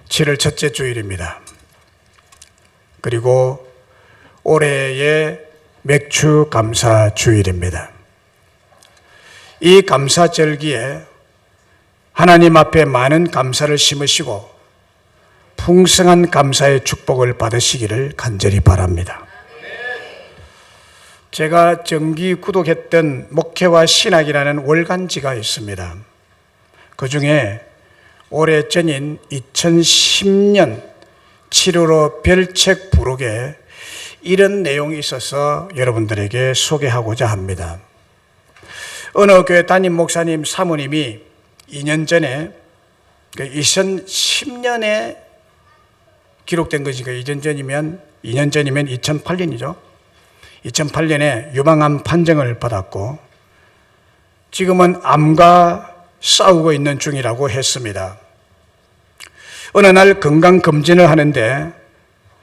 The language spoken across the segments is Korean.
7월 첫째 주일입니다. 그리고 올해의 맥주 감사 주일입니다. 이 감사절기에 하나님 앞에 많은 감사를 심으시고 풍성한 감사의 축복을 받으시기를 간절히 바랍니다. 제가 정기 구독했던 목회와 신학이라는 월간지가 있습니다. 그 중에 올해 전인 2010년 7월호 별책 부록에 이런 내용이 있어서 여러분들에게 소개하고자 합니다. 어느 교회 담임 목사님 사모님이 2년 전에 2010년에 기록된 것이니까 2년 전이면 2008년이죠. 2008년에 유방암 판정을 받았고 지금은 암과 싸우고 있는 중이라고 했습니다. 어느 날 건강검진을 하는데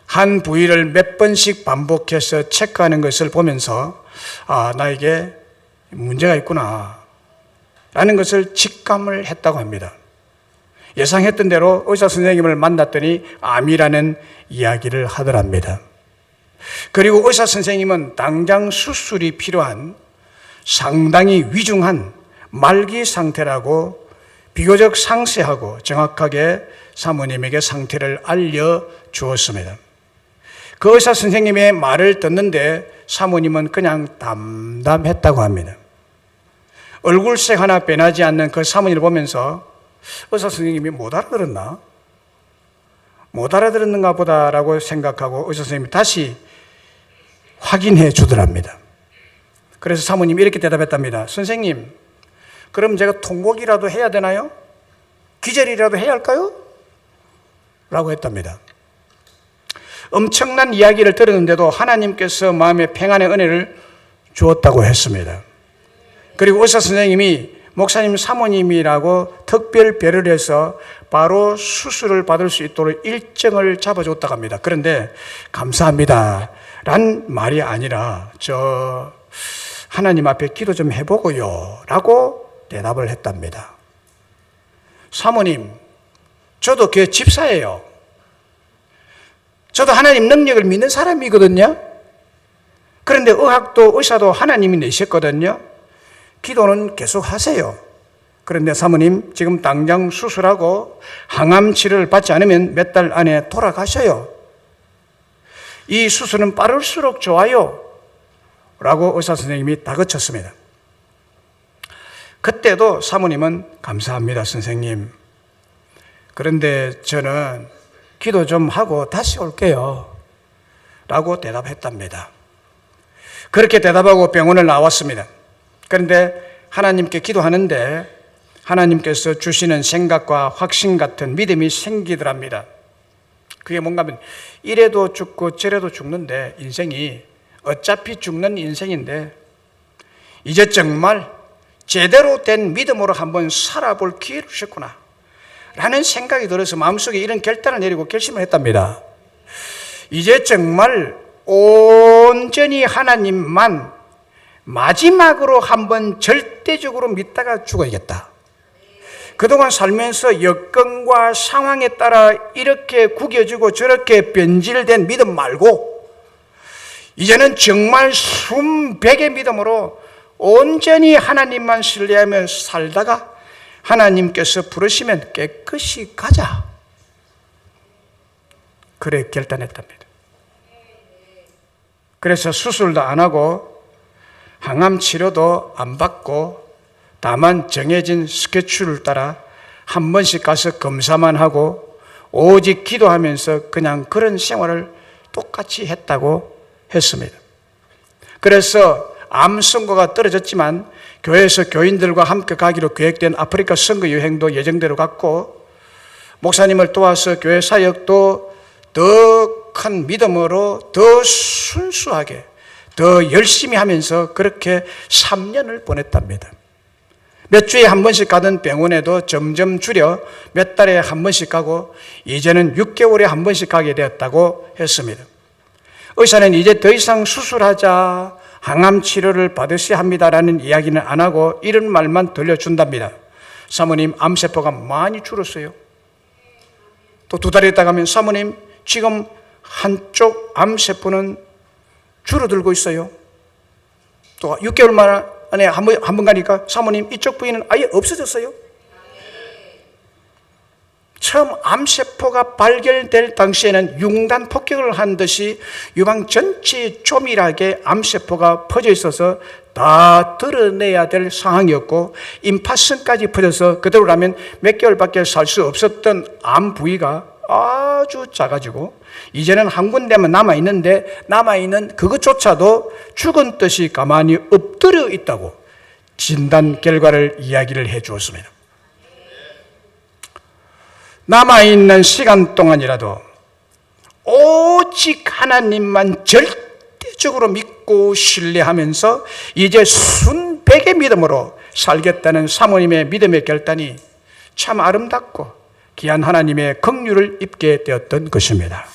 한 부위를 몇 번씩 반복해서 체크하는 것을 보면서 나에게 문제가 있구나 라는 것을 직감을 했다고 합니다. 예상했던 대로 의사 선생님을 만났더니 암이라는 이야기를 하더랍니다. 그리고 의사 선생님은 당장 수술이 필요한 상당히 위중한 말기 상태라고 비교적 상세하고 정확하게 사모님에게 상태를 알려주었습니다. 그 의사 선생님의 말을 듣는데 사모님은 그냥 담담했다고 합니다. 얼굴색 하나 변하지 않는 그 사모님을 보면서 의사 선생님이 못 알아들었는가 보다라고 생각하고 의사 선생님이 다시 확인해 주더랍니다. 그래서 사모님이 이렇게 대답했답니다. 선생님, 그럼 제가 통곡이라도 해야 되나요? 기절이라도 해야 할까요? 라고 했답니다. 엄청난 이야기를 들었는데도 하나님께서 마음의 평안의 은혜를 주었다고 했습니다. 그리고 의사 선생님이 목사님 사모님이라고 특별 배려를 해서 바로 수술을 받을 수 있도록 일정을 잡아줬다고 합니다. 그런데 감사합니다 란 말이 아니라 저 하나님 앞에 기도 좀 해보고요 라고 대답을 했답니다. 사모님, 저도 교회 집사예요. 저도 하나님 능력을 믿는 사람이거든요. 그런데 의학도 의사도 하나님이 내셨거든요. 기도는 계속 하세요. 그런데 사모님, 지금 당장 수술하고 항암 치료를 받지 않으면 몇 달 안에 돌아가셔요. 이 수술은 빠를수록 좋아요 라고 의사 선생님이 다그쳤습니다. 그때도 사모님은 감사합니다 선생님, 그런데 저는 기도 좀 하고 다시 올게요 라고 대답했답니다. 그렇게 대답하고 병원을 나왔습니다. 그런데 하나님께 기도하는데 하나님께서 주시는 생각과 확신 같은 믿음이 생기더랍니다. 그게 뭔가 하면 이래도 죽고 저래도 죽는데 인생이 어차피 죽는 인생인데 이제 정말 제대로 된 믿음으로 한번 살아볼 기회를 주셨구나 라는 생각이 들어서 마음속에 이런 결단을 내리고 결심을 했답니다. 이제 정말 온전히 하나님만 마지막으로 한번 절대적으로 믿다가 죽어야겠다. 그동안 살면서 여건과 상황에 따라 이렇게 구겨지고 저렇게 변질된 믿음 말고 이제는 정말 순백의 믿음으로 온전히 하나님만 신뢰하며 살다가 하나님께서 부르시면 깨끗이 가자. 그래 결단했답니다. 그래서 수술도 안 하고 항암 치료도 안 받고 다만 정해진 스케줄을 따라 한 번씩 가서 검사만 하고 오직 기도하면서 그냥 그런 생활을 똑같이 했다고 했습니다. 그래서 암 선고가 떨어졌지만 교회에서 교인들과 함께 가기로 계획된 아프리카 선거 여행도 예정대로 갔고 목사님을 도와서 교회 사역도 더 큰 믿음으로 더 순수하게 더 열심히 하면서 그렇게 3년을 보냈답니다. 몇 주에 한 번씩 가던 병원에도 점점 줄여 몇 달에 한 번씩 가고 이제는 6개월에 한 번씩 가게 되었다고 했습니다. 의사는 이제 더 이상 수술하자, 항암 치료를 받으셔야 합니다라는 이야기는 안 하고 이런 말만 들려준답니다. 사모님, 암세포가 많이 줄었어요. 또 2달 있다 가면 사모님 지금 한쪽 암세포는 줄어들고 있어요. 또 6개월 만에 한 번 가니까 사모님 이쪽 부위는 아예 없어졌어요. 처음 암세포가 발견될 당시에는 융단 폭격을 한 듯이 유방 전체에 조밀하게 암세포가 퍼져 있어서 다 드러내야 될 상황이었고, 임파선까지 퍼져서 그대로라면 몇 개월밖에 살 수 없었던 암 부위가 아주 작아지고, 이제는 한 군데만 남아있는데 남아있는 그것조차도 죽은 듯이 가만히 엎드려 있다고 진단 결과를 이야기를 해 주었습니다. 남아있는 시간 동안이라도 오직 하나님만 절대적으로 믿고 신뢰하면서 이제 순백의 믿음으로 살겠다는 사모님의 믿음의 결단이 참 아름답고 귀한 하나님의 긍휼을 입게 되었던 것입니다.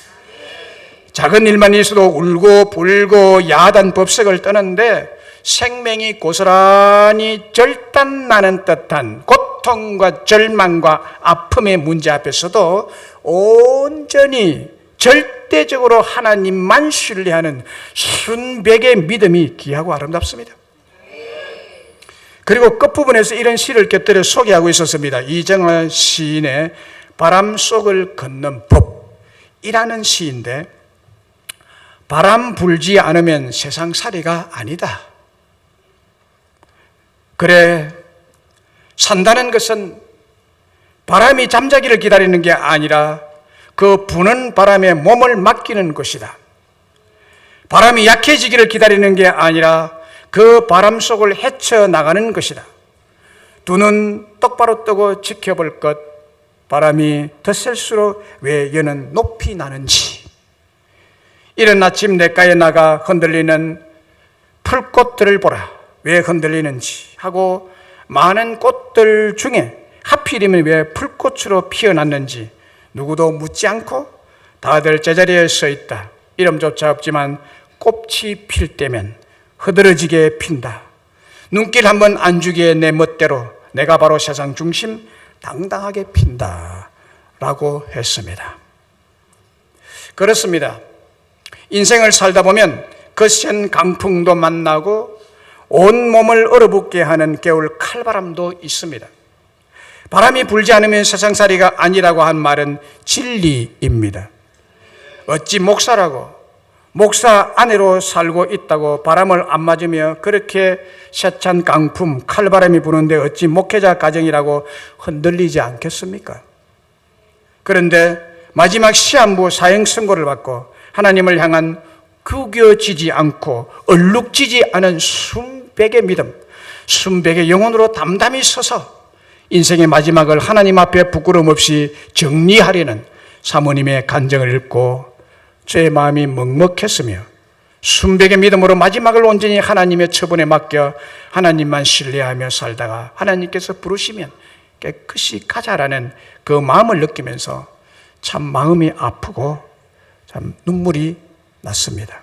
작은 일만 있어도 울고 불고 야단 법석을 떠는데 생명이 고스란히 절단나는 듯한 고통과 절망과 아픔의 문제 앞에서도 온전히 절대적으로 하나님만 신뢰하는 순백의 믿음이 귀하고 아름답습니다. 그리고 끝부분에서 이런 시를 곁들여 소개하고 있었습니다. 이정환 시인의 바람 속을 걷는 법이라는 시인데, 바람 불지 않으면 세상살이가 아니다. 그래, 산다는 것은 바람이 잠자기를 기다리는 게 아니라 그 부는 바람에 몸을 맡기는 것이다. 바람이 약해지기를 기다리는 게 아니라 그 바람 속을 헤쳐나가는 것이다. 두 눈 똑바로 뜨고 지켜볼 것, 바람이 더 셀수록 왜 여는 높이 나는지. 이른 아침 냇가에 나가 흔들리는 풀꽃들을 보라. 왜 흔들리는지 하고, 많은 꽃들 중에 하필이면 왜 풀꽃으로 피어났는지 누구도 묻지 않고 다들 제자리에 서 있다. 이름조차 없지만 꽃이 필 때면 흐드러지게 핀다. 눈길 한번 안 주기에 내 멋대로 내가 바로 세상 중심 당당하게 핀다 라고 했습니다. 그렇습니다. 인생을 살다 보면 거센 강풍도 만나고 온몸을 얼어붙게 하는 겨울 칼바람도 있습니다. 바람이 불지 않으면 세상살이가 아니라고 한 말은 진리입니다. 어찌 목사라고 목사 아내로 살고 있다고 바람을 안 맞으며 그렇게 세찬 강풍 칼바람이 부는데 어찌 목회자 가정이라고 흔들리지 않겠습니까? 그런데 마지막 시한부 사형 선고를 받고 하나님을 향한 구겨지지 않고 얼룩지지 않은 순백의 믿음, 순백의 영혼으로 담담히 서서 인생의 마지막을 하나님 앞에 부끄럼 없이 정리하려는 사모님의 간증을 읽고 제 마음이 먹먹했으며, 순백의 믿음으로 마지막을 온전히 하나님의 처분에 맡겨 하나님만 신뢰하며 살다가 하나님께서 부르시면 깨끗이 가자라는 그 마음을 느끼면서 참 마음이 아프고 참 눈물이 났습니다.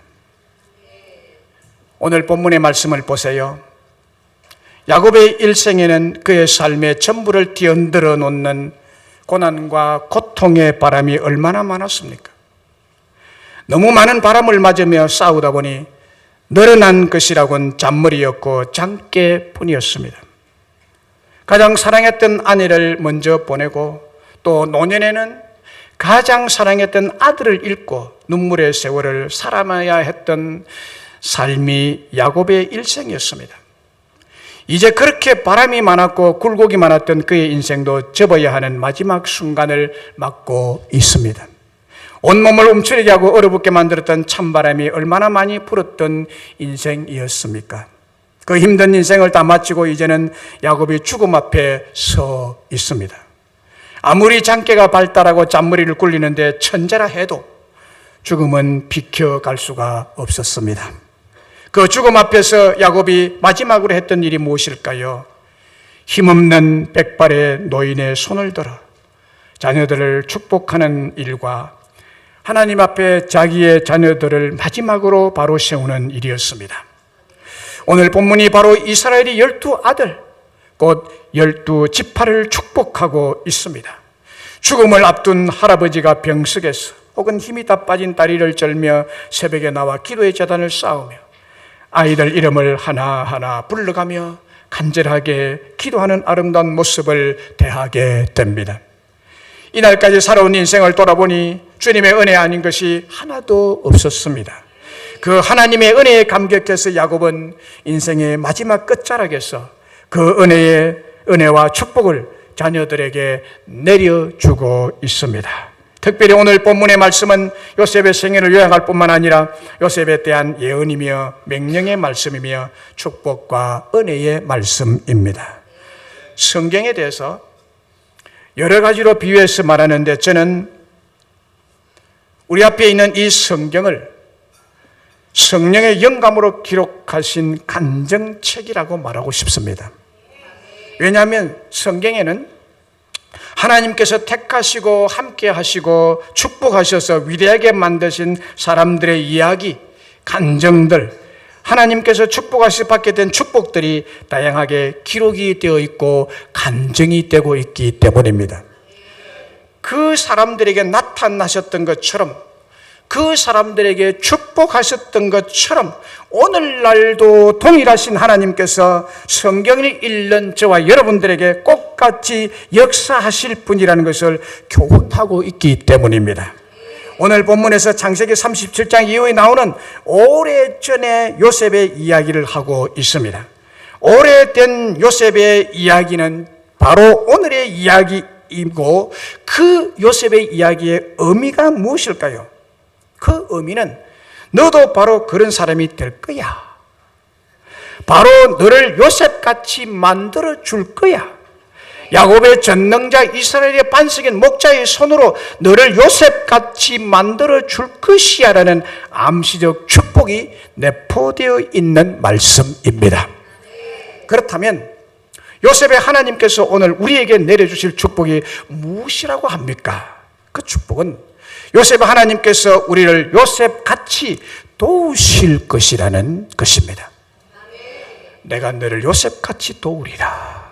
오늘 본문의 말씀을 보세요. 야곱의 일생에는 그의 삶의 전부를 뒤흔들어 놓는 고난과 고통의 바람이 얼마나 많았습니까? 너무 많은 바람을 맞으며 싸우다 보니 늘어난 것이라고는 잔머리였고 장깨뿐이었습니다. 가장 사랑했던 아내를 먼저 보내고 또 노년에는 가장 사랑했던 아들을 잃고 눈물의 세월을 살아가야 했던 삶이 야곱의 일생이었습니다. 이제 그렇게 바람이 많았고 굴곡이 많았던 그의 인생도 접어야 하는 마지막 순간을 맞고 있습니다. 온몸을 움츠리게 하고 얼어붙게 만들었던 찬바람이 얼마나 많이 불었던 인생이었습니까? 그 힘든 인생을 다 마치고 이제는 야곱이 죽음 앞에 서 있습니다. 아무리 장깨가 발달하고 잔머리를 굴리는데 천재라 해도 죽음은 비켜갈 수가 없었습니다. 그 죽음 앞에서 야곱이 마지막으로 했던 일이 무엇일까요? 힘없는 백발의 노인의 손을 들어 자녀들을 축복하는 일과 하나님 앞에 자기의 자녀들을 마지막으로 바로 세우는 일이었습니다. 오늘 본문이 바로 이스라엘이 12 아들, 곧 12 지파를 축복하고 있습니다. 죽음을 앞둔 할아버지가 병석에서 혹은 힘이 다 빠진 다리를 절며 새벽에 나와 기도의 제단을 쌓으며 아이들 이름을 하나하나 불러가며 간절하게 기도하는 아름다운 모습을 대하게 됩니다. 이날까지 살아온 인생을 돌아보니 주님의 은혜 아닌 것이 하나도 없었습니다. 그 하나님의 은혜에 감격해서 야곱은 인생의 마지막 끝자락에서 그 은혜와 축복을 자녀들에게 내려주고 있습니다. 특별히 오늘 본문의 말씀은 요셉의 생애를 요약할 뿐만 아니라 요셉에 대한 예언이며 명령의 말씀이며 축복과 은혜의 말씀입니다. 성경에 대해서 여러 가지로 비유해서 말하는데 저는 우리 앞에 있는 이 성경을 성령의 영감으로 기록하신 간증책이라고 말하고 싶습니다. 왜냐하면 성경에는 하나님께서 택하시고 함께 하시고 축복하셔서 위대하게 만드신 사람들의 이야기, 간증들, 하나님께서 축복하셔서 받게 된 축복들이 다양하게 기록이 되어 있고 간증이 되고 있기 때문입니다. 그 사람들에게 나타나셨던 것처럼, 그 사람들에게 축복하셨던 것처럼 오늘날도 동일하신 하나님께서 성경을 읽는 저와 여러분들에게 똑같이 역사하실 분이라는 것을 교훈하고 있기 때문입니다. 오늘 본문에서 창세기 37장 이후에 나오는 오래전의 요셉의 이야기를 하고 있습니다. 오래된 요셉의 이야기는 바로 오늘의 이야기이고 그 요셉의 이야기의 의미가 무엇일까요? 그 의미는 너도 바로 그런 사람이 될 거야. 바로 너를 요셉같이 만들어 줄 거야. 야곱의 전능자 이스라엘의 반석인 목자의 손으로 너를 요셉같이 만들어 줄 것이야 라는 암시적 축복이 내포되어 있는 말씀입니다. 그렇다면 요셉의 하나님께서 오늘 우리에게 내려주실 축복이 무엇이라고 합니까? 그 축복은 요셉의 하나님께서 우리를 요셉같이 도우실 것이라는 것입니다. 내가 너를 요셉같이 도우리라.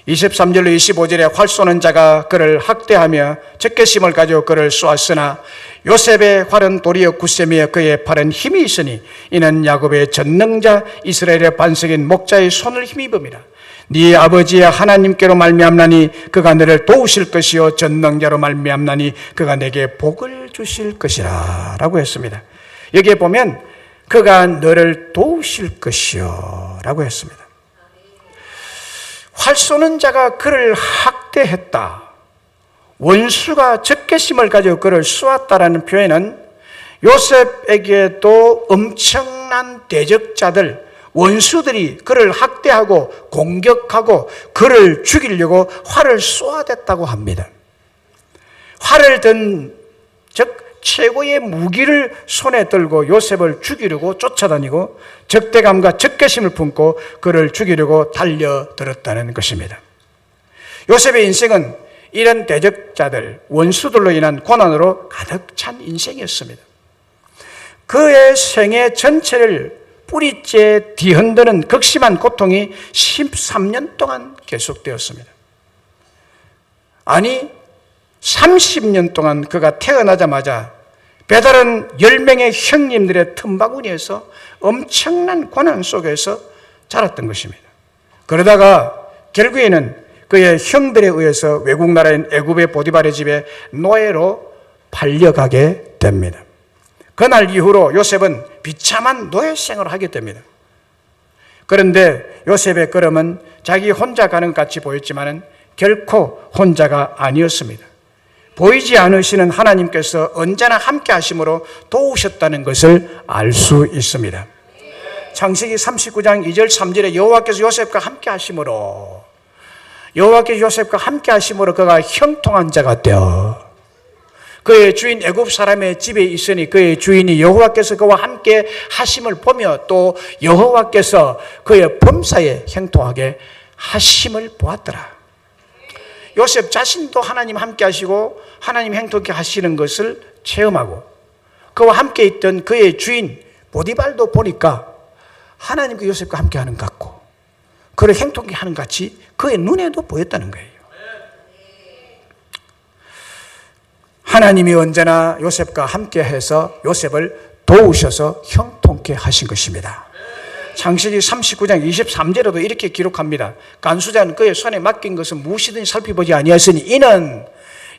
23절로 25절에 활 쏘는 자가 그를 학대하며 적개심을 가지고 그를 쏘았으나 요셉의 활은 도리어 굳셈이여 그의 팔은 힘이 있으니 이는 야곱의 전능자 이스라엘의 반석인 목자의 손을 힘입음이라. 네 아버지의 하나님께로 말미암나니 그가 너를 도우실 것이요 전능자로 말미암나니 그가 내게 복을 주실 것이라 라고 했습니다. 여기에 보면 그가 너를 도우실 것이요 라고 했습니다. 활 쏘는 자가 그를 학대했다. 원수가 적개심을 가지고 그를 쏘았다라는 표현은 요셉에게도 엄청난 대적자들, 원수들이 그를 학대하고 공격하고 그를 죽이려고 활을 쏘아댔다고 합니다. 활을 든, 즉 최고의 무기를 손에 들고 요셉을 죽이려고 쫓아다니고 적대감과 적개심을 품고 그를 죽이려고 달려들었다는 것입니다. 요셉의 인생은 이런 대적자들, 원수들로 인한 고난으로 가득 찬 인생이었습니다. 그의 생애 전체를 뿌리째 뒤흔드는 극심한 고통이 13년 동안 계속되었습니다. 아니 30년 동안 그가 태어나자마자 배다른 10명의 형님들의 틈바구니에서 엄청난 고난 속에서 자랐던 것입니다. 그러다가 결국에는 그의 형들에 의해서 외국 나라인 애굽의 보디발의 집에 노예로 팔려가게 됩니다. 그날 이후로 요셉은 비참한 노예 생활을 하게 됩니다. 그런데 요셉의 걸음은 자기 혼자 가는 것 같이 보였지만 결코 혼자가 아니었습니다. 보이지 않으시는 하나님께서 언제나 함께 하심으로 도우셨다는 것을 알 수 있습니다. 창세기 39장 2절 3절에 여호와께서 요셉과 함께 하심으로 그가 형통한 자가 되어 그의 주인 애굽 사람의 집에 있으니 그의 주인이 여호와께서 그와 함께 하심을 보며 또 여호와께서 그의 범사에 형통하게 하심을 보았더라. 요셉 자신도 하나님 함께 하시고 하나님 행복하게 하시는 것을 체험하고 그와 함께 있던 그의 주인 보디발도 보니까 하나님과 요셉과 함께 하는 것 같고 그를 행복하게 하는 것 같이 그의 눈에도 보였다는 거예요. 하나님이 언제나 요셉과 함께해서 요셉을 도우셔서 형통케 하신 것입니다. 창세기 39장 23절에도 이렇게 기록합니다. 간수자는 그의 손에 맡긴 것은 무엇이든지 살펴보지 아니하였으니 이는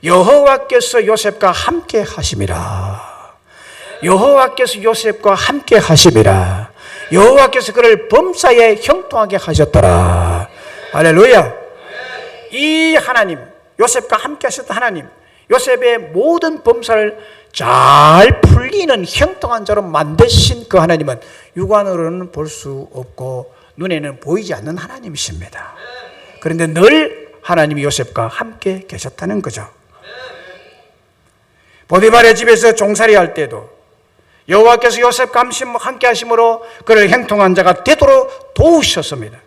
여호와께서 요셉과 함께 하심이라. 여호와께서 요셉과 함께 하심이라. 여호와께서 그를 범사에 형통하게 하셨더라. 할렐루야. 이 하나님, 요셉과 함께 하셨던 하나님, 요셉의 모든 범사를 잘 풀리는 형통한 자로 만드신 그 하나님은 육안으로는 볼 수 없고 눈에는 보이지 않는 하나님이십니다. 그런데 늘 하나님이 요셉과 함께 계셨다는 거죠. 보디발의 집에서 종살이 할 때도 여호와께서 요셉과 함께 하심으로 그를 형통한 자가 되도록 도우셨습니다.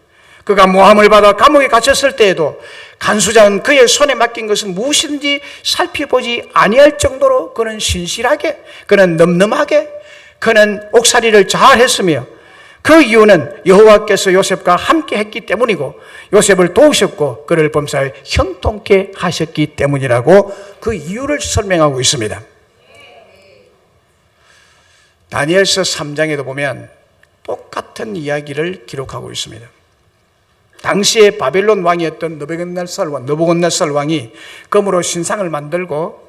그가 모함을 받아 감옥에 갇혔을 때에도 간수자는 그의 손에 맡긴 것은 무엇인지 살펴보지 아니할 정도로 그는 신실하게, 그는 늠름하게, 그는 옥살이를 잘 했으며 그 이유는 여호와께서 요셉과 함께 했기 때문이고 요셉을 도우셨고 그를 범사에 형통케 하셨기 때문이라고 그 이유를 설명하고 있습니다. 다니엘서 3장에도 보면 똑같은 이야기를 기록하고 있습니다. 당시에 바벨론 왕이었던 느부갓네살 왕이 금으로 신상을 만들고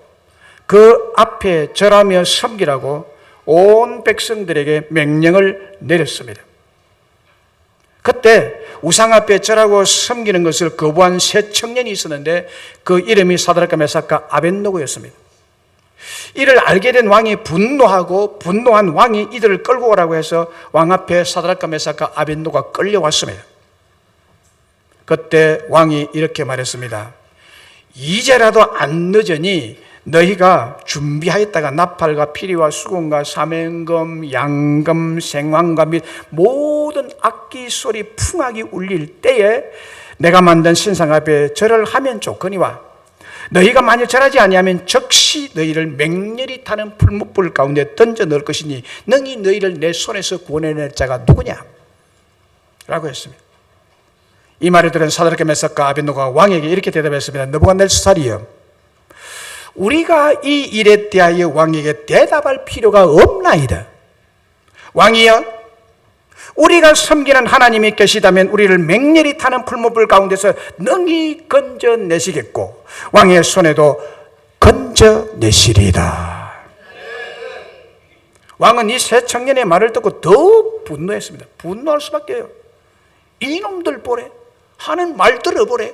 그 앞에 절하며 섬기라고 온 백성들에게 명령을 내렸습니다. 그때 우상 앞에 절하고 섬기는 것을 거부한 세 청년이 있었는데 그 이름이 사드락과 메삭과 아벳느고였습니다. 이를 알게 된 왕이 분노한 왕이 이들을 끌고 오라고 해서 왕 앞에 사드락과 메삭과 아벳느고가 끌려왔습니다. 그때 왕이 이렇게 말했습니다. 이제라도 안 늦으니 너희가 준비하였다가 나팔과 피리와 수금과 사명금, 양금, 생황과 및 모든 악기 소리 풍악이 울릴 때에 내가 만든 신상 앞에 절을 하면 좋거니와 너희가 만일 절하지 아니하면 즉시 너희를 맹렬히 타는 풀무불 가운데 던져 넣을 것이니 능히 너희를 내 손에서 구원해낼 자가 누구냐? 라고 했습니다. 이 말을 들은 사드락과 메삭과 아벳느고가 왕에게 이렇게 대답했습니다. 느부갓네살이여, 우리가 이 일에 대하여 왕에게 대답할 필요가 없나이다. 왕이여, 우리가 섬기는 하나님이 계시다면 우리를 맹렬히 타는 풀무불 가운데서 능히 건져내시겠고 왕의 손에도 건져내시리이다. 왕은 이 세 청년의 말을 듣고 더욱 분노했습니다. 분노할 수밖에요. 이놈들 보래, 하는 말 들어보래.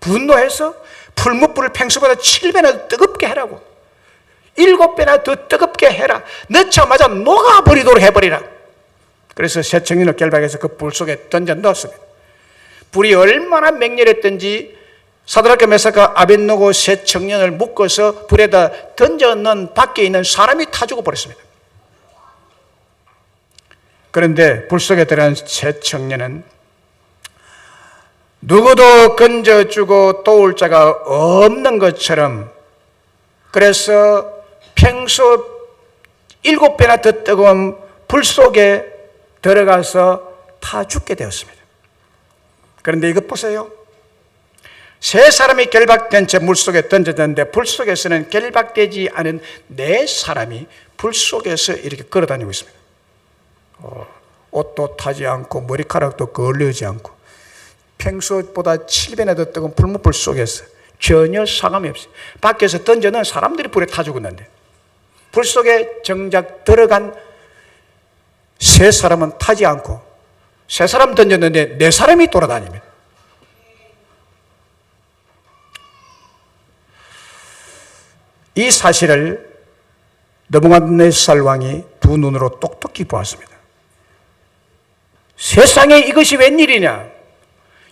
분노해서 풀무불을 평소보다 7배나 더 뜨겁게 해라고, 7배나 더 뜨겁게 해라, 넣자마자 녹아버리도록 해버리라. 그래서 세 청년을 결박해서 그 불 속에 던져 넣었습니다. 불이 얼마나 맹렬했던지 사드락과 메삭과 아벳느고 세 청년을 묶어서 불에다 던져 넣은 밖에 있는 사람이 타 죽어버렸습니다. 그런데 불 속에 들어간 세 청년은 누구도 건져주고 도울 자가 없는 것처럼, 그래서 평소 7배나 더 뜨거운 불 속에 들어가서 타 죽게 되었습니다. 그런데 이것 보세요. 세 사람이 결박된 채 물속에 던져졌는데 불 속에서는 결박되지 않은 네 사람이 불 속에서 이렇게 걸어다니고 있습니다. 옷도 타지 않고 머리카락도 걸리지 않고 평소보다 7배나 더 뜨거운 풀무불 속에서 전혀 상함이 없어요. 밖에서 던져는 사람들이 불에 타 죽었는데 불 속에 정작 들어간 세 사람은 타지 않고 세 사람 던졌는데 네 사람이 돌아다닙니다. 이 사실을 느부갓네살 왕이 두 눈으로 똑똑히 보았습니다. 세상에 이것이 웬일이냐?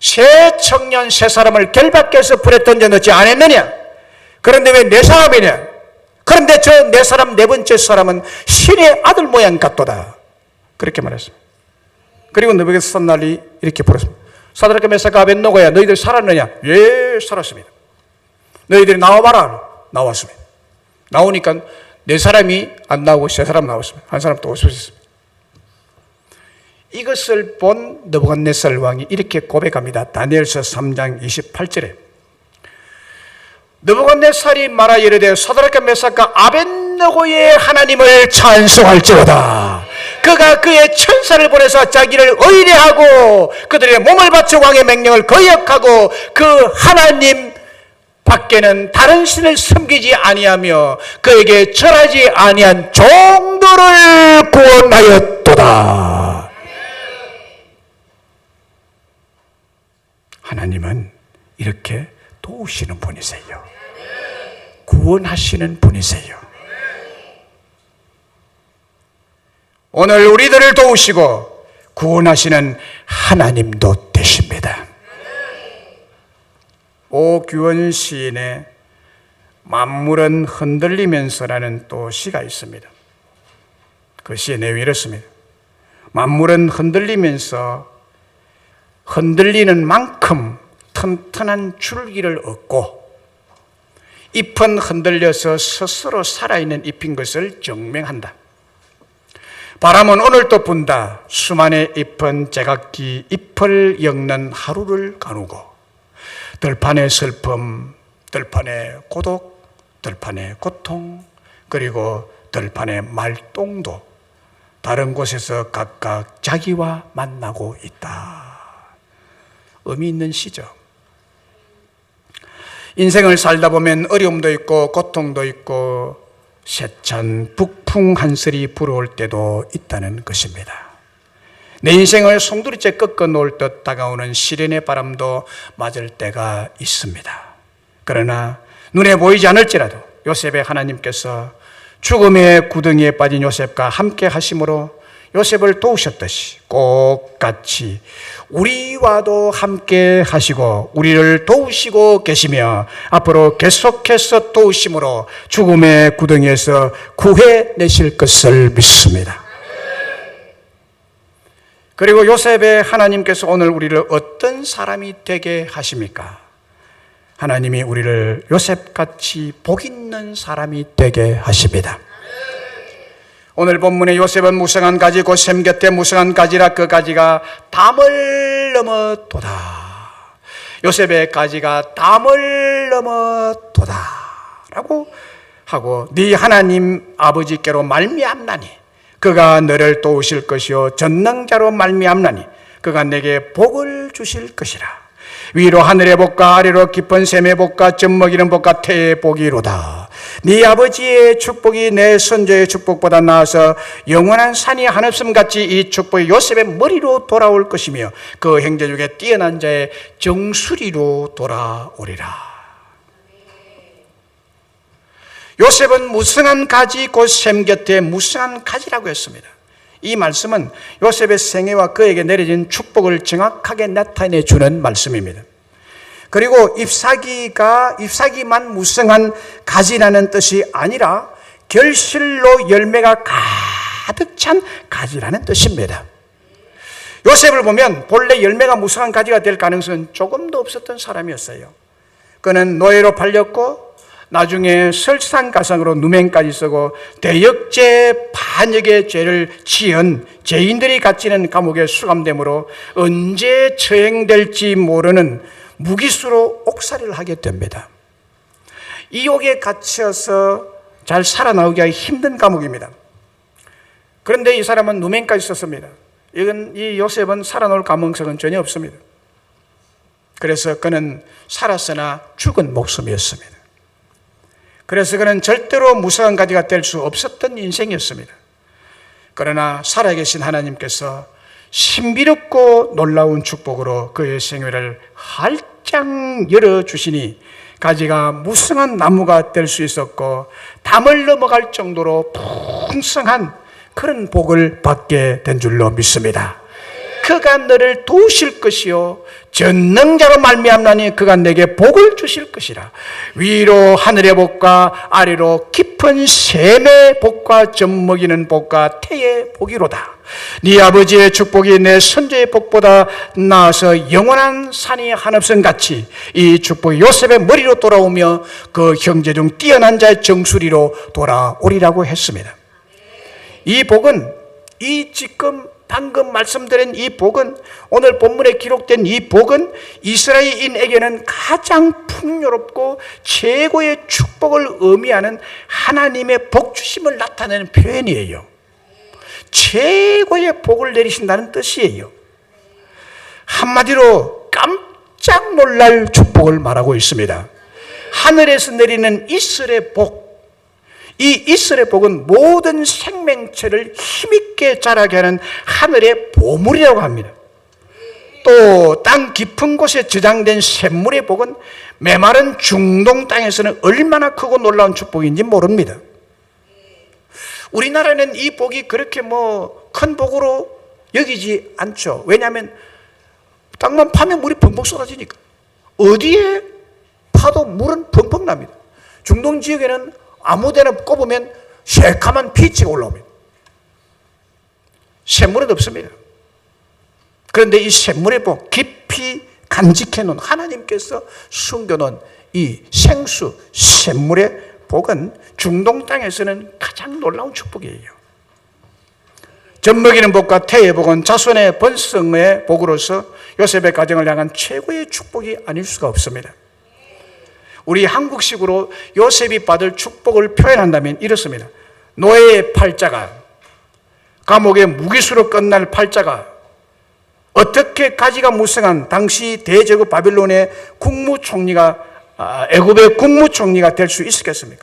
세 청년 세 사람을 결박해서 불에 던져 넣지 않았느냐? 그런데 왜 네 사람이냐? 그런데 저 네 사람, 네 번째 사람은 신의 아들 모양 같도다. 그렇게 말했습니다. 그리고 느부갓네살이 이렇게 물었습니다. 사드락과 메삭과 아벳느고야, 너희들 살았느냐? 예, 살았습니다. 너희들이 나와봐라. 나왔습니다. 나오니까 네 사람이 안 나오고 세 사람 나왔습니다. 한 사람 또 없어졌습니다. 이것을 본 느부갓네살 왕이 이렇게 고백합니다. 다니엘서 3장 28절에 느부갓네살이 말하 이르되 사드락과 메삭과 아벳느고의 하나님을 찬송할지로다. 그가 그의 천사를 보내서 자기를 의뢰하고 그들의 몸을 바쳐 왕의 명령을 거역하고 그 하나님 밖에는 다른 신을 섬기지 아니하며 그에게 절하지 아니한 종들을 구원하였도다. 하나님은 이렇게 도우시는 분이세요. 구원하시는 분이세요. 오늘 우리들을 도우시고 구원하시는 하나님도 되십니다. 오규원 시인의 만물은 흔들리면서라는 또 시가 있습니다. 그 시의 내용이 이렇습니다. 만물은 흔들리면서 흔들리는 만큼 튼튼한 줄기를 얻고 잎은 흔들려서 스스로 살아있는 잎인 것을 증명한다. 바람은 오늘도 분다. 수만의 잎은 제각기 잎을 엮는 하루를 가누고 들판의 슬픔, 들판의 고독, 들판의 고통, 그리고 들판의 말똥도 다른 곳에서 각각 자기와 만나고 있다. 의미 있는 시죠. 인생을 살다 보면 어려움도 있고 고통도 있고 세찬 북풍 한슬이 불어올 때도 있다는 것입니다. 내 인생을 송두리째 꺾어 놓을 듯 다가오는 시련의 바람도 맞을 때가 있습니다. 그러나 눈에 보이지 않을지라도 요셉의 하나님께서 죽음의 구덩이에 빠진 요셉과 함께 하심으로 요셉을 도우셨듯이 꼭 같이 우리와도 함께 하시고 우리를 도우시고 계시며 앞으로 계속해서 도우심으로 죽음의 구덩이에서 구해내실 것을 믿습니다. 그리고 요셉의 하나님께서 오늘 우리를 어떤 사람이 되게 하십니까? 하나님이 우리를 요셉같이 복 있는 사람이 되게 하십니다. 오늘 본문의 요셉은 무성한 가지 곧 샘 곁에 무성한 가지라 그 가지가 담을 넘어도다. 요셉의 가지가 담을 넘어도다 라고 하고 네 하나님 아버지께로 말미암나니 그가 너를 도우실 것이요 전능자로 말미암나니 그가 내게 복을 주실 것이라. 위로 하늘의 복과 아래로 깊은 샘의 복과 젖먹이는 복과 태의 복이로다. 네 아버지의 축복이 내 선조의 축복보다 나아서 영원한 산이 한없음같이 이 축복이 요셉의 머리로 돌아올 것이며 그 형제 중에 뛰어난 자의 정수리로 돌아오리라. 요셉은 무성한 가지 곧 샘 곁에 무성한 가지라고 했습니다. 이 말씀은 요셉의 생애와 그에게 내려진 축복을 정확하게 나타내 주는 말씀입니다. 그리고 잎사귀만 무성한 가지라는 뜻이 아니라 결실로 열매가 가득 찬 가지라는 뜻입니다. 요셉을 보면 본래 열매가 무성한 가지가 될 가능성은 조금도 없었던 사람이었어요. 그는 노예로 팔렸고 나중에 설상가상으로 누명까지 쓰고 대역죄 반역의 죄를 지은 죄인들이 갇히는 감옥에 수감되므로 언제 처형될지 모르는 무기수로 옥살이를 하게 됩니다. 이 옥에 갇혀서 잘 살아나오기가 힘든 감옥입니다. 그런데 이 사람은 누명까지 썼습니다. 이 요셉은 살아나올 가능성은 전혀 없습니다. 그래서 그는 살았으나 죽은 목숨이었습니다. 그래서 그는 절대로 무성한 가지가 될 수 없었던 인생이었습니다. 그러나 살아계신 하나님께서 신비롭고 놀라운 축복으로 그의 생애를 활짝 열어주시니 가지가 무성한 나무가 될 수 있었고 담을 넘어갈 정도로 풍성한 그런 복을 받게 된 줄로 믿습니다. 그가 너를 도우실 것이요 전능자로 말미암나니 그가 내게 복을 주실 것이라. 위로 하늘의 복과 아래로 깊은 샘의 복과 젖먹이는 복과 태의 복이로다. 네 아버지의 축복이 내 선조의 복보다 나아서 영원한 산이 한없음 같이 이 축복이 요셉의 머리로 돌아오며 그 형제 중 뛰어난 자의 정수리로 돌아오리라고 했습니다. 이 복은 이 지금 방금 말씀드린 이 복은, 오늘 본문에 기록된 이 복은 이스라엘인에게는 가장 풍요롭고 최고의 축복을 의미하는 하나님의 복 주심을 나타내는 표현이에요. 최고의 복을 내리신다는 뜻이에요. 한마디로 깜짝 놀랄 축복을 말하고 있습니다. 하늘에서 내리는 이슬의 복, 이 이슬의 복은 모든 생명체를 힘있게 자라게 하는 하늘의 보물이라고 합니다. 또 땅 깊은 곳에 저장된 샘물의 복은 메마른 중동 땅에서는 얼마나 크고 놀라운 축복인지 모릅니다. 우리나라는 이 복이 그렇게 큰 복으로 여기지 않죠. 왜냐하면 땅만 파면 물이 펑펑 쏟아지니까. 어디에 파도 물은 펑펑 납니다. 중동 지역에는 아무데나 꼽으면 새카만 피치가 올라옵니다. 샘물은 없습니다. 그런데 이 샘물의 복, 깊이 간직해놓은, 하나님께서 숨겨놓은 이 생수 샘물의 복은 중동 땅에서는 가장 놀라운 축복이에요. 젖먹이는 복과 태의 복은 자손의 번성의 복으로서 요셉의 가정을 향한 최고의 축복이 아닐 수가 없습니다. 우리 한국식으로 요셉이 받을 축복을 표현한다면 이렇습니다. 노예의 팔자가, 감옥의 무기수로 끝날 팔자가 어떻게 가지가 무성한 당시 대제국 바빌론의 국무총리가, 애굽의 국무총리가 될 수 있었겠습니까?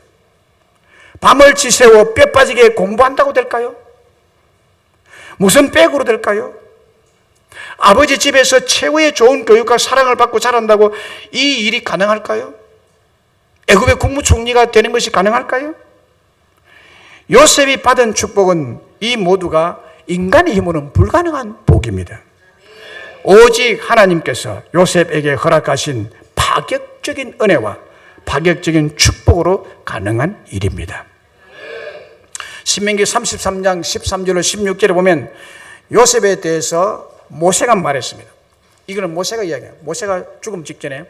밤을 지새워 뼈 빠지게 공부한다고 될까요? 무슨 백으로 될까요? 아버지 집에서 최고의 좋은 교육과 사랑을 받고 자란다고 이 일이 가능할까요? 애굽의 국무총리가 되는 것이 가능할까요? 요셉이 받은 축복은 이 모두가 인간의 힘으로는 불가능한 복입니다. 오직 하나님께서 요셉에게 허락하신 파격적인 은혜와 파격적인 축복으로 가능한 일입니다. 신명기 33장 13절로 16절에 보면 요셉에 대해서 모세가 말했습니다. 이거는 모세가 이야기해요. 모세가 죽음 직전에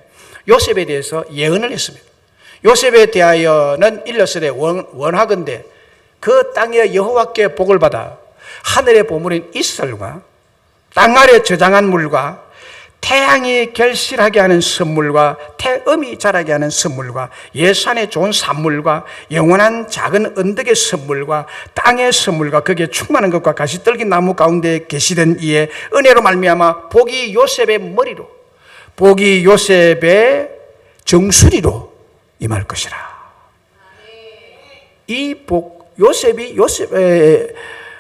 요셉에 대해서 예언을 했습니다. 요셉에 대하여는 일러스되 원하건대 그 땅에 여호와께 복을 받아 하늘의 보물인 이슬과 땅 아래 저장한 물과 태양이 결실하게 하는 선물과 태음이 자라게 하는 선물과 예산의 좋은 산물과 영원한 작은 언덕의 선물과 땅의 선물과 거기에 충만한 것과 가시떨기 나무 가운데 계시던 이의 은혜로 말미암아 복이 요셉의 머리로, 복이 요셉의 정수리로 임할 것이라. 이 복,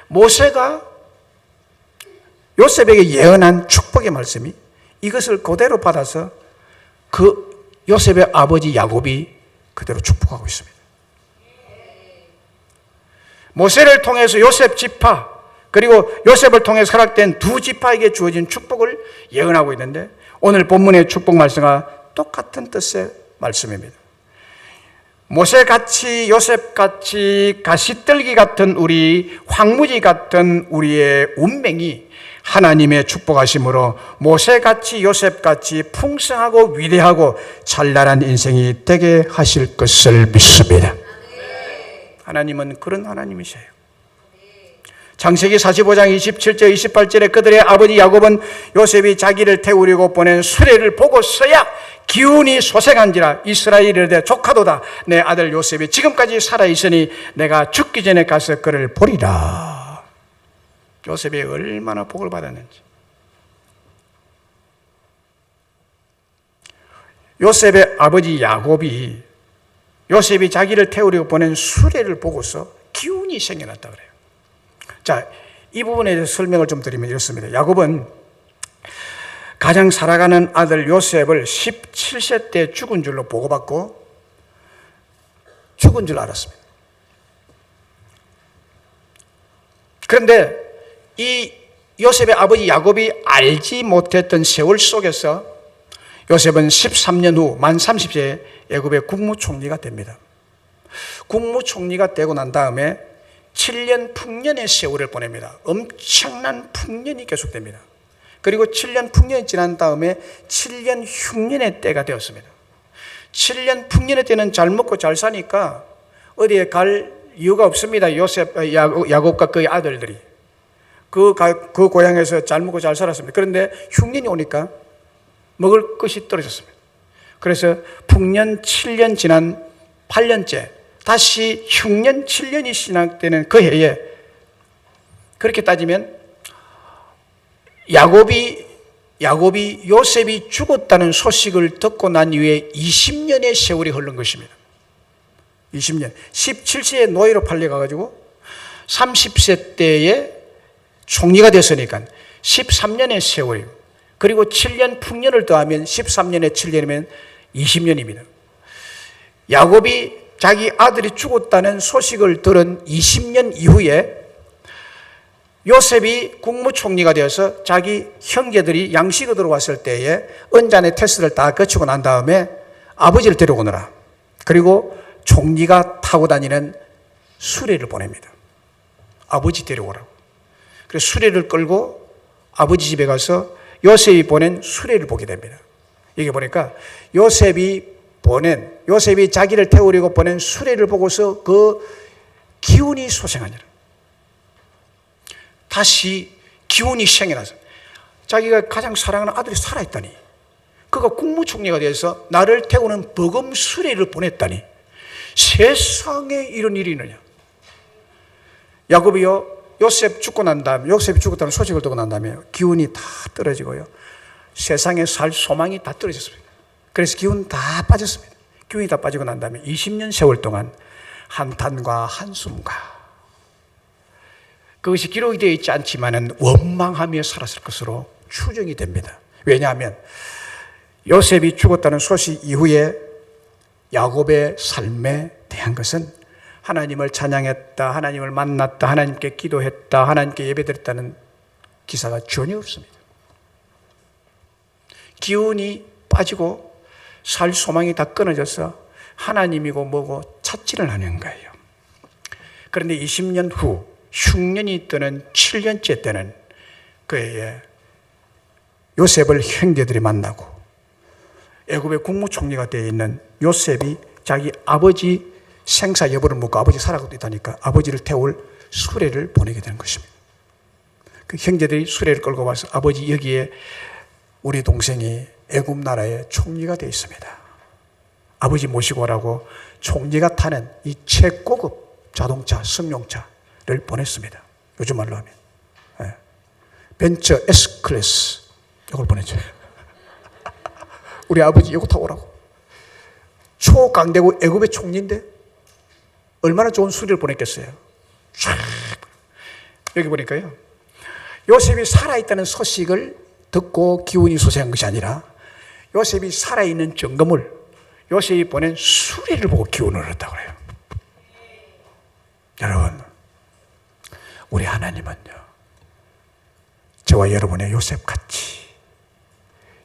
모세가 요셉에게 예언한 축복의 말씀이 이것을 그대로 받아서 그 요셉의 아버지 야곱이 그대로 축복하고 있습니다. 모세를 통해서 요셉 지파, 그리고 요셉을 통해서 허락된 두 지파에게 주어진 축복을 예언하고 있는데 오늘 본문의 축복 말씀과 똑같은 뜻의 말씀입니다. 모세같이 요셉같이 가시떨기 같은 우리, 황무지 같은 우리의 운명이 하나님의 축복하심으로 모세같이 요셉같이 풍성하고 위대하고 찬란한 인생이 되게 하실 것을 믿습니다. 하나님은 그런 하나님이세요. 창세기 45장 27절 28절에 그들의 아버지 야곱은 요셉이 자기를 태우려고 보낸 수레를 보고서야 기운이 소생한지라 이스라엘에 대해 조카도다. 내 아들 요셉이 지금까지 살아있으니 내가 죽기 전에 가서 그를 보리라. 요셉이 얼마나 복을 받았는지. 요셉의 아버지 야곱이 요셉이 자기를 태우려고 보낸 수레를 보고서 기운이 생겨났다 그래요. 자, 이 부분에 대해서 설명을 좀 드리면 이렇습니다. 야곱은 가장 사랑하는 아들 요셉을 17세 때 죽은 줄로 보고받고 죽은 줄 알았습니다. 그런데 이 요셉의 아버지 야곱이 알지 못했던 세월 속에서 요셉은 13년 후 만 30세에 애굽의 국무총리가 됩니다. 국무총리가 되고 난 다음에 7년 풍년의 세월을 보냅니다. 엄청난 풍년이 계속됩니다. 그리고 7년 풍년이 지난 다음에 7년 흉년의 때가 되었습니다. 7년 풍년의 때는 잘 먹고 잘 사니까 어디에 갈 이유가 없습니다. 야곱과 그의 아들들이. 그 고향에서 잘 먹고 잘 살았습니다. 그런데 흉년이 오니까 먹을 것이 떨어졌습니다. 그래서 풍년 7년 지난 8년째 다시 흉년 7년이 시작되는 그 해에, 그렇게 따지면 야곱이 요셉이 죽었다는 소식을 듣고 난 이후에 20년의 세월이 흐른 것입니다. 20년. 17세에 노예로 팔려가지고 30세 때에 총리가 됐으니까 13년의 세월이, 그리고 7년 풍년을 더하면 13년에 7년이면 20년입니다. 야곱이 자기 아들이 죽었다는 소식을 들은 20년 이후에 요셉이 국무총리가 되어서 자기 형제들이 양식을 들어왔을 때에 언잔의 테스트를 다 거치고 난 다음에 아버지를 데려오느라, 그리고 총리가 타고 다니는 수레를 보냅니다. 아버지 데려오라고. 그래서 수레를 끌고 아버지 집에 가서 요셉이 보낸 수레를 보게 됩니다. 이게 보니까 요셉이 자기를 태우려고 보낸 수레를 보고서 그 기운이 소생하니라. 다시 기운이 생겨나서 자기가 가장 사랑하는 아들이 살아있다니, 그가 국무총리가 돼서 나를 태우는 버금 수레를 보냈다니, 세상에 이런 일이 있느냐. 야곱이요, 요셉이 죽었다는 소식을 듣고 난 다음에 기운이 다 떨어지고요, 세상에 살 소망이 다 떨어졌습니다. 그래서 기운 다 빠졌습니다. 기운이 다 빠지고 난 다음에 20년 세월 동안 한탄과 한숨과, 그것이 기록이 되어 있지 않지만은 원망하며 살았을 것으로 추정이 됩니다. 왜냐하면 요셉이 죽었다는 소식 이후에 야곱의 삶에 대한 것은 하나님을 찬양했다, 하나님을 만났다, 하나님께 기도했다, 하나님께 예배드렸다는 기사가 전혀 없습니다. 기운이 빠지고 살 소망이 다 끊어져서 하나님이고 뭐고 찾지를 않은 거예요. 그런데 20년 후 흉년이 뜨는 7년째 때는 그의 요셉을 형제들이 만나고, 애굽의 국무총리가 되어 있는 요셉이 자기 아버지 생사 여부를 묻고 아버지 살아가고 있다니까 아버지를 태울 수레를 보내게 되는 것입니다. 그 형제들이 수레를 끌고 와서 아버지, 여기에 우리 동생이 애굽 나라의 총리가 되어 있습니다. 아버지 모시고 오라고 총리가 타는 이 최고급 자동차, 승용차를 보냈습니다. 요즘 말로 하면 벤처 S클래스 이걸 보내줘요. 우리 아버지 이거 타고 오라고. 초강대국 애굽의 총리인데 얼마나 좋은 수리를 보냈겠어요. 쫙. 여기 보니까요, 요셉이 살아있다는 소식을 듣고 기운이 소생한 것이 아니라 요셉이 살아있는 증거물, 요셉이 보낸 수리를 보고 기운을 얻었다고 그래요. 여러분, 우리 하나님은요, 저와 여러분의 요셉같이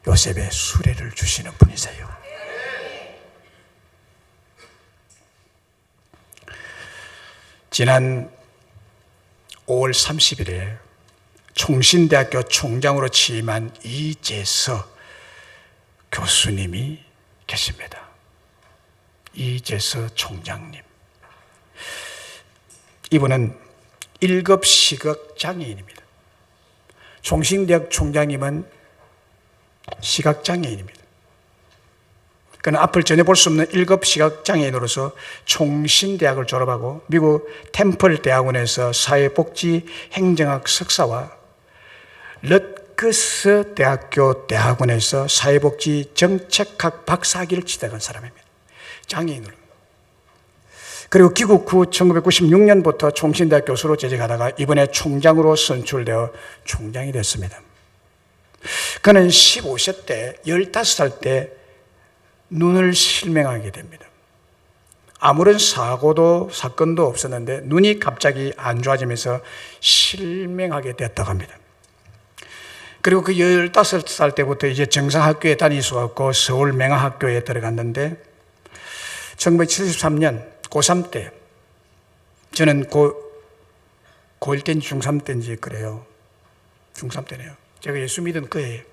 요셉의 수레를 주시는 분이세요. 지난 5월 30일에 총신대학교 총장으로 취임한 이재서 교수님이 계십니다. 이재서 총장님. 이분은 1급 시각장애인입니다. 총신대학 총장님은 시각장애인입니다. 그는 앞을 전혀 볼 수 없는 1급 시각장애인으로서 총신대학을 졸업하고 미국 템플 대학원에서 사회복지 행정학 석사와 럿크스 대학교 대학원에서 사회복지 정책학 박사학위를 취득한 사람입니다. 장애인으로. 그리고 귀국 후 1996년부터 총신대학 교수로 재직하다가 이번에 총장으로 선출되어 총장이 됐습니다. 그는 15세 때, 15살 때 눈을 실명하게 됩니다. 아무런 사건도 없었는데 눈이 갑자기 안 좋아지면서 실명하게 됐다고 합니다. 그리고 그 15살 때부터 이제 정상학교에 다닐 수 없고 서울 맹아학교에 들어갔는데 1973년 고3 때, 저는 고1 때인지 중3 때인지 그래요. 중3 때네요. 제가 예수 믿은 그해에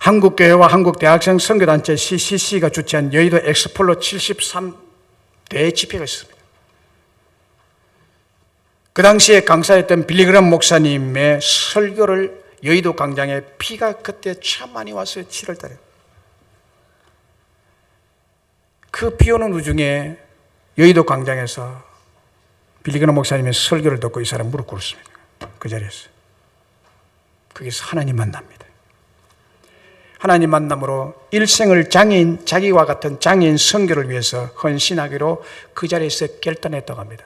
한국교회와 한국대학생 선교단체 CCC가 주최한 여의도 엑스폴로 73대 집회가 있었습니다. 그 당시에 강사였던 빌리그람 목사님의 설교를 여의도 광장에 비가 그때 참 많이 왔어요. 7월 달에. 그 비 오는 우중에 여의도 광장에서 빌리그람 목사님의 설교를 듣고 이 사람 무릎 꿇었습니다. 그 자리에서. 거기서 하나님 만납니다. 하나님 만남으로 일생을 장애인, 자기와 같은 장애인 선교를 위해서 헌신하기로 그 자리에서 결단했다고 합니다.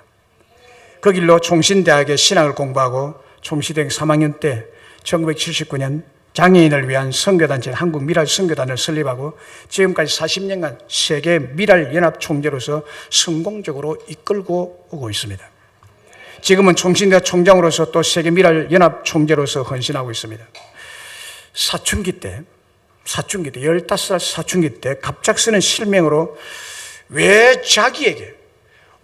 그 길로 총신대학에 신학을 공부하고 총시대학 3학년 때 1979년 장애인을 위한 선교단체 한국 미랄 선교단을 설립하고 지금까지 40년간 세계 미랄 연합 총재로서 성공적으로 이끌고 오고 있습니다. 지금은 총신대학 총장으로서 또 세계 미랄 연합 총재로서 헌신하고 있습니다. 사춘기 때 15살 사춘기 때 갑작스런 실명으로 왜 자기에게,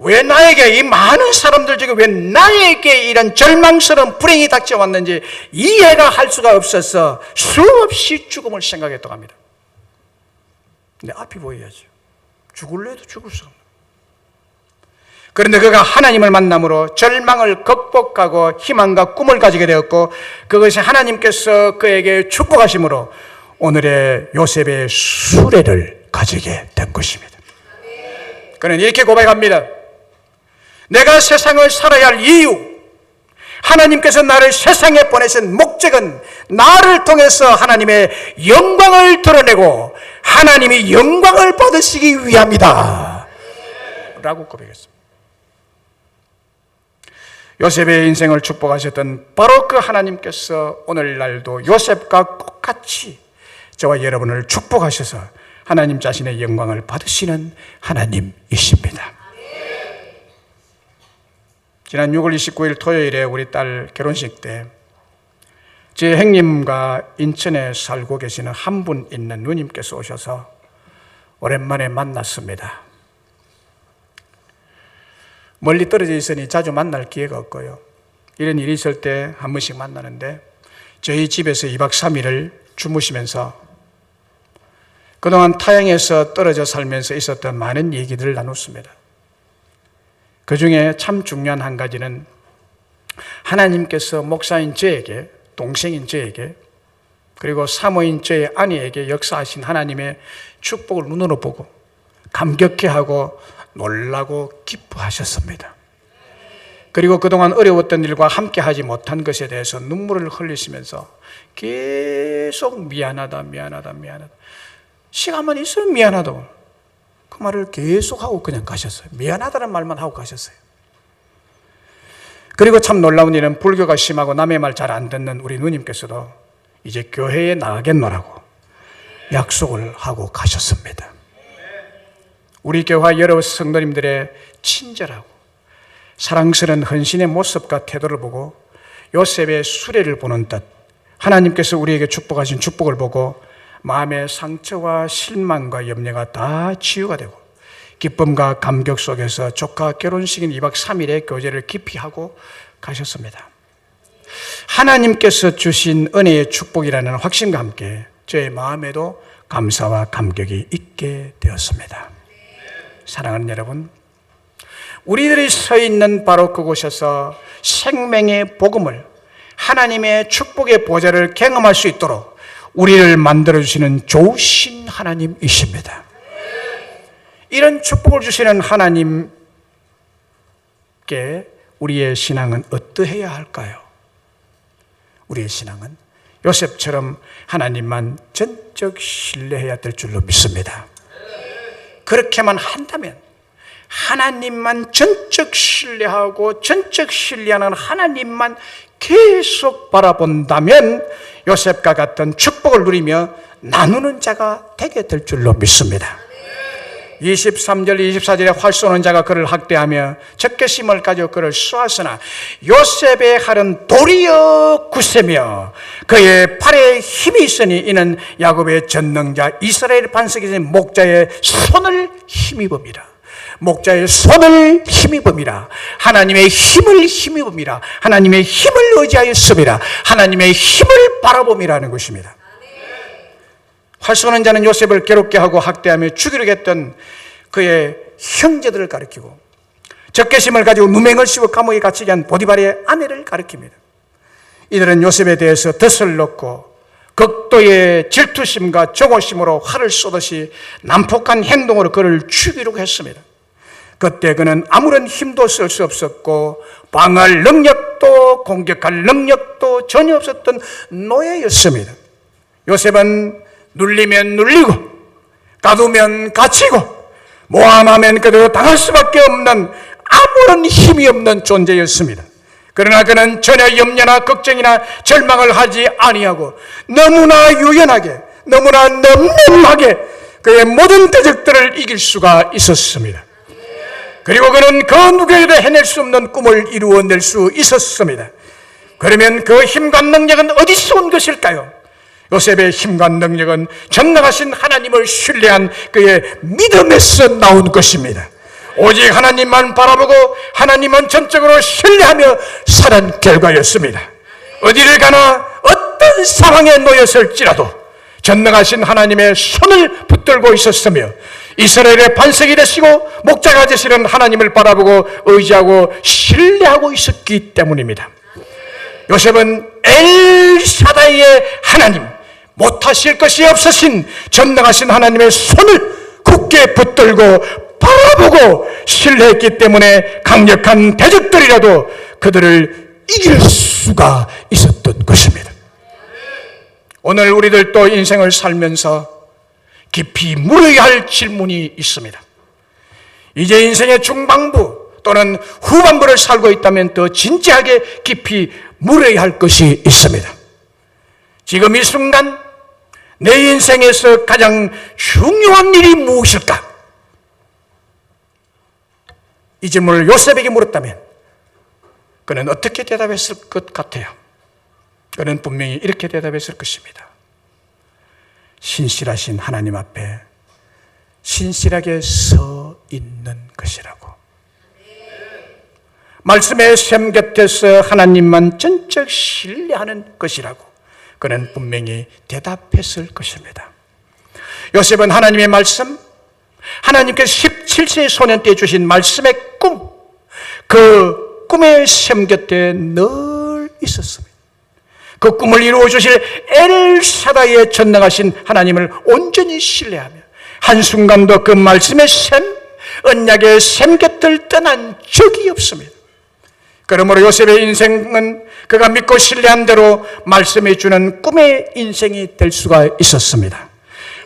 왜 나에게, 이 많은 사람들 중에 왜 나에게 이런 절망스러운 불행이 닥쳐왔는지 이해가 할 수가 없어서 수없이 죽음을 생각했다고 합니다. 근데 앞이 보여야죠. 죽을래 해도 죽을 수가 없는. 그런데 그가 하나님을 만남으로 절망을 극복하고 희망과 꿈을 가지게 되었고 그것이 하나님께서 그에게 축복하심으로 오늘의 요셉의 수레를 가지게 된 것입니다. 그는 이렇게 고백합니다. 내가 세상을 살아야 할 이유, 하나님께서 나를 세상에 보내신 목적은 나를 통해서 하나님의 영광을 드러내고 하나님이 영광을 받으시기 위함이다 라고 고백했습니다. 요셉의 인생을 축복하셨던 바로 그 하나님께서 오늘날도 요셉과 똑같이 저와 여러분을 축복하셔서 하나님 자신의 영광을 받으시는 하나님이십니다. 지난 6월 29일 토요일에 우리 딸 결혼식 때 제 형님과 인천에 살고 계시는 한 분 있는 누님께서 오셔서 오랜만에 만났습니다. 멀리 떨어져 있으니 자주 만날 기회가 없고요. 이런 일이 있을 때 한 번씩 만나는데 저희 집에서 2박 3일을 주무시면서 그동안 타향에서 떨어져 살면서 있었던 많은 얘기들을 나눴습니다. 그 중에 참 중요한 한 가지는 하나님께서 목사인 저에게, 동생인 저에게, 그리고 사모인 저의 아내에게 역사하신 하나님의 축복을 눈으로 보고 감격해하고 놀라고 기뻐하셨습니다. 그리고 그동안 어려웠던 일과 함께 하지 못한 것에 대해서 눈물을 흘리시면서 계속 미안하다. 시간만 있으면 미안하다고 그 말을 계속 하고 그냥 가셨어요. 미안하다는 말만 하고 가셨어요. 그리고 참 놀라운 일은 불교가 심하고 남의 말 잘 안 듣는 우리 누님께서도 이제 교회에 나가겠노라고 약속을 하고 가셨습니다. 우리 교회 여러 성도님들의 친절하고 사랑스러운 헌신의 모습과 태도를 보고 요셉의 수레를 보는 듯 하나님께서 우리에게 축복하신 축복을 보고 마음의 상처와 실망과 염려가 다 치유가 되고 기쁨과 감격 속에서 조카 결혼식인 2박 3일의 교제를 깊이 하고 가셨습니다. 하나님께서 주신 은혜의 축복이라는 확신과 함께 저의 마음에도 감사와 감격이 있게 되었습니다. 사랑하는 여러분, 우리들이 서 있는 바로 그곳에서 생명의 복음을, 하나님의 축복의 보좌를 경험할 수 있도록 우리를 만들어주시는 좋으신 하나님이십니다. 이런 축복을 주시는 하나님께 우리의 신앙은 어떠해야 할까요? 우리의 신앙은 요셉처럼 하나님만 전적 신뢰해야 될 줄로 믿습니다. 그렇게만 한다면, 하나님만 전적 신뢰하고 전적 신뢰하는 하나님만 계속 바라본다면 요셉과 같은 축복을 누리며 나누는 자가 되게 될 줄로 믿습니다. 23절 24절에 활 쏘는 자가 그를 학대하며 적개심을 가지고 그를 쏘았으나 요셉의 칼은 도리어 굳세며 그의 팔에 힘이 있으니 이는 야곱의 전능자 이스라엘 반석이신 목자의 손을 힘입음이라. 목자의 손을 힘입음이라. 하나님의 힘을 힘입음이라. 하나님의 힘을 의지하였음이라. 하나님의 힘을 바라봄이라는 것입니다. 활 쏘는 자는 요셉을 괴롭게 하고 학대하며 죽이려고 했던 그의 형제들을 가리키고 적개심을 가지고 누명을 씌워 감옥에 갇히게 한 보디발의 아내를 가리킵니다. 이들은 요셉에 대해서 덫을 넣고 극도의 질투심과 조고심으로 활을 쏘듯이 난폭한 행동으로 그를 죽이려고 했습니다. 그때 그는 아무런 힘도 쓸 수 없었고 방어할 능력도 공격할 능력도 전혀 없었던 노예였습니다. 요셉은 눌리면 눌리고 가두면 갇히고 모함하면 그대로 당할 수밖에 없는 아무런 힘이 없는 존재였습니다. 그러나 그는 전혀 염려나 걱정이나 절망을 하지 아니하고 너무나 유연하게 너무나 넘넘하게 그의 모든 대적들을 이길 수가 있었습니다. 그리고 그는 그 누구에도 해낼 수 없는 꿈을 이루어낼 수 있었습니다. 그러면 그 힘과 능력은 어디서 온 것일까요? 요셉의 힘과 능력은 전능하신 하나님을 신뢰한 그의 믿음에서 나온 것입니다. 오직 하나님만 바라보고 하나님만 전적으로 신뢰하며 살은 결과였습니다. 어디를 가나 어떤 상황에 놓였을지라도 전능하신 하나님의 손을 붙들고 있었으며 이스라엘의 반석이 되시고 목자가 되시는 하나님을 바라보고 의지하고 신뢰하고 있었기 때문입니다. 요셉은 엘샤다이의 하나님, 못하실 것이 없으신 전능하신 하나님의 손을 굳게 붙들고 바라보고 신뢰했기 때문에 강력한 대적들이라도 그들을 이길 수가 있었던 것입니다. 오늘 우리들도 인생을 살면서 깊이 물어야 할 질문이 있습니다. 이제 인생의 중반부 또는 후반부를 살고 있다면 더 진지하게 깊이 물어야 할 것이 있습니다. 지금 이 순간 내 인생에서 가장 중요한 일이 무엇일까? 이 질문을 요셉에게 물었다면 그는 어떻게 대답했을 것 같아요? 그는 분명히 이렇게 대답했을 것입니다. 신실하신 하나님 앞에 신실하게 서 있는 것이라고. 말씀의 샘 곁에서 하나님만 전적 신뢰하는 것이라고 그는 분명히 대답했을 것입니다. 요셉은 하나님의 말씀, 하나님께서 17세의 소년 때 주신 말씀의 꿈, 그 꿈의 샘 곁에 늘 있었습니다. 그 꿈을 이루어 주실 엘샤다이의 전능하신 하나님을 온전히 신뢰하며 한순간도 그 말씀의 샘, 언약의 샘 곁을 떠난 적이 없습니다. 그러므로 요셉의 인생은 그가 믿고 신뢰한 대로 말씀해 주는 꿈의 인생이 될 수가 있었습니다.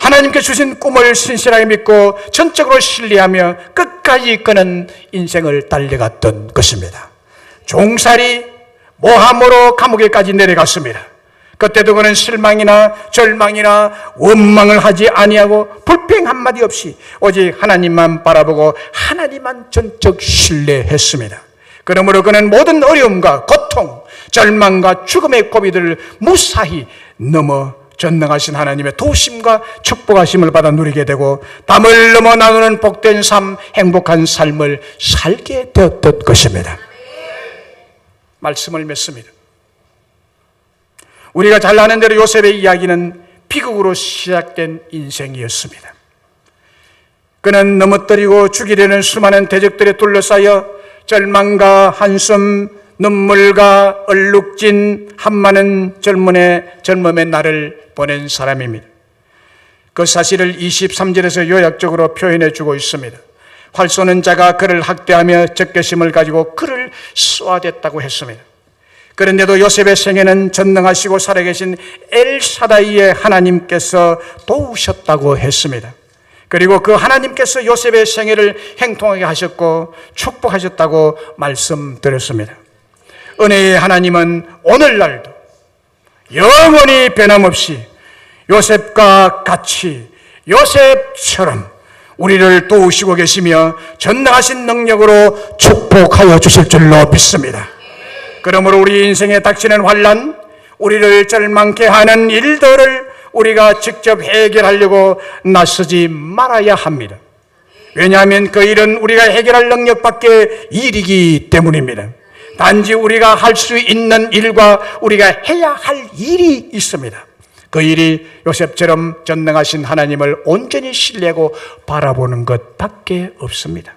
하나님께 주신 꿈을 신실하게 믿고 전적으로 신뢰하며 끝까지 그는 인생을 달려갔던 것입니다. 종살이 모함으로 감옥에까지 내려갔습니다. 그때도 그는 실망이나 절망이나 원망을 하지 아니하고 불평 한마디 없이 오직 하나님만 바라보고 하나님만 전적 신뢰했습니다. 그러므로 그는 모든 어려움과 고통, 절망과 죽음의 고비들을 무사히 넘어 전능하신 하나님의 도우심과 축복하심을 받아 누리게 되고 담을 넘어 나누는 복된 삶, 행복한 삶을 살게 되었던 것입니다. 말씀을 맺습니다. 우리가 잘 아는 대로 요셉의 이야기는 비극으로 시작된 인생이었습니다. 그는 넘어뜨리고 죽이려는 수많은 대적들에 둘러싸여 절망과 한숨, 눈물과 얼룩진 한많은 젊음의 날을 보낸 사람입니다. 그 사실을 23절에서 요약적으로 표현해 주고 있습니다. 활 쏘는 자가 그를 학대하며 적개심을 가지고 그를 쏘아댔다고 했습니다. 그런데도 요셉의 생애는 전능하시고 살아계신 엘샤다이의 하나님께서 도우셨다고 했습니다. 그리고 그 하나님께서 요셉의 생애를 행통하게 하셨고 축복하셨다고 말씀드렸습니다. 은혜의 하나님은 오늘날도 영원히 변함없이 요셉과 같이 요셉처럼 우리를 도우시고 계시며 전능하신 능력으로 축복하여 주실 줄로 믿습니다. 그러므로 우리 인생에 닥치는 환난, 우리를 절망케 하는 일들을 우리가 직접 해결하려고 나서지 말아야 합니다. 왜냐하면 그 일은 우리가 해결할 능력 밖의 일이기 때문입니다. 단지 우리가 할 수 있는 일과 우리가 해야 할 일이 있습니다. 그 일이 요셉처럼 전능하신 하나님을 온전히 신뢰하고 바라보는 것밖에 없습니다.